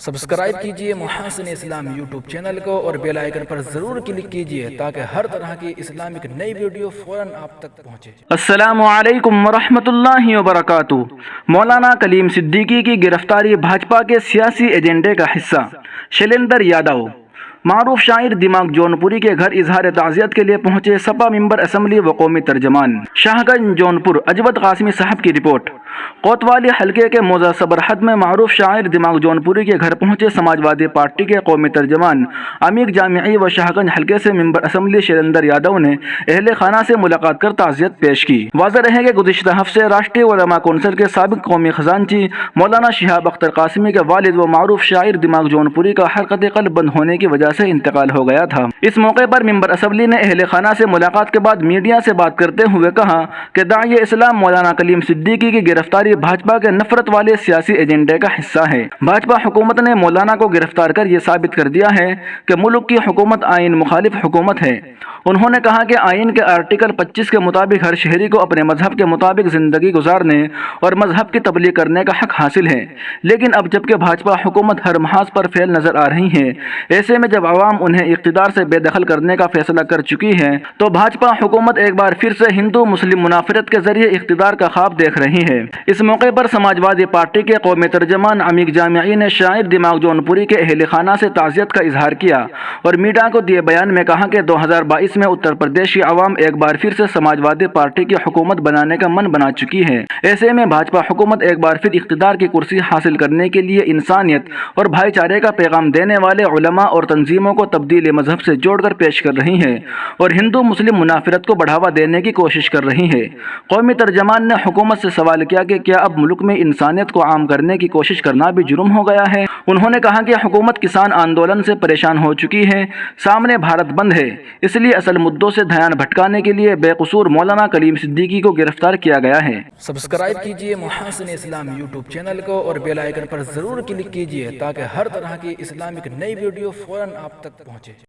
Subscribe کیجئے محاسن اسلام YouTube channel کو اور بیل آئیکن پر ضرور کلک کیجئے تاکہ ہر طرح کی اسلامک نئی ویڈیو فوراً آپ تک پہنچے۔ السلام علیکم ورحمۃ اللہ وبرکاتہ۔ مولانا کلیم صدیقی کی گرفتاری بھاجپا کے سیاسی ایجنڈے کا حصہ، شیلیندر یادو۔ معروف شاعر دماغ جونپوری کے گھر اظہار تعزیت کے لیے پہنچے سپا ممبر اسمبلی و قومی ترجمان۔ شاہ گنج جونپور، اجود قاسمی صاحب کی رپورٹ۔ کوتوالی حلقے کے موضع صبرحد میں معروف شاعر دماغ جونپوری کے گھر پہنچے سماجوادی پارٹی کے قومی ترجمان عمیق جامعی و شاہ گنج حلقے سے ممبر اسمبلی شیلیندر یادو نے اہل خانہ سے ملاقات کر تعزیت پیش کی۔ واضح رہے کہ گزشتہ ہفتے راشٹریہ علماء کونسل کے سابق قومی خزانچی مولانا شہاب اختر قاسمی کے والد و معروف شاعر دماغ جونپوری کا حرکت قلب بند ہونے کی وجہ سے انتقال ہو گیا تھا۔ اس موقع پر ممبر اسمبلی نے اہل خانہ سے ملاقات کے بعد میڈیا سے بات کرتے ہوئے کہا کہ داعی اسلام مولانا کلیم صدیقی کی گرفتاری بھاجپا کے نفرت والے سیاسی ایجنڈے کا حصہ ہے۔ بھاجپا حکومت نے مولانا کو گرفتار کر یہ ثابت کر دیا ہے کہ ملک کی حکومت آئین مخالف حکومت ہے۔ انہوں نے کہا کہ آئین کے آرٹیکل 25 کے مطابق ہر شہری کو اپنے مذہب کے مطابق زندگی گزارنے اور مذہب کی تبلیغ کرنے کا حق حاصل ہے، لیکن اب جبکہ بھاجپا حکومت ہر محاذ پر فیل نظر آ رہی ہے، ایسے میں جب عوام انہیں اقتدار سے بے دخل کرنے کا فیصلہ کر چکی ہے تو بھاجپا حکومت ایک بار پھر سے ہندو مسلم منافرت کے ذریعے اقتدار کا خواب دیکھ رہی ہے۔ اس موقع پر سماجوادی پارٹی کے قومی ترجمان عمیق جامعی نے شاعر دماغ جونپوری کے اہل خانہ سے تعزیت کا اظہار کیا اور میڈیا کو دیے بیان میں کہا کہ 2022 میں اتر پردیش کی عوام ایک بار پھر سے سماجوادی پارٹی کی حکومت بنانے کا من بنا چکی ہے۔ ایسے میں بھاجپا حکومت ایک بار پھر اقتدار کی کرسی حاصل کرنے کے لیے انسانیت اور بھائی چارے کا پیغام دینے والے علماء اور تنظیموں کو تبدیل مذہب سے جوڑ کر پیش کر رہی ہے اور ہندو مسلم منافرت کو بڑھاوا دینے کی کوشش کر رہی ہے۔ قومی ترجمان نے حکومت سے سوال کیا کہ کیا اب ملک میں انسانیت کو عام کرنے کی کوشش کرنا بھی جرم ہو گیا ہے؟ انہوں نے کہا کہ حکومت کسان آندولن سے پریشان ہو چکی ہے، سامنے بھارت بند ہے، اس لیے اصل مدعوں سے دھیان بھٹکانے کے لیے بے قصور مولانا کلیم صدیقی کو گرفتار کیا گیا ہے۔ سبسکرائب کیجئے محاسن اسلام یوٹیوب چینل کو اور بیل آئیکن پر ضرور کلک کیجئے تاکہ ہر طرح کی اسلامک نئی ویڈیو فوراً آپ تک پہنچے۔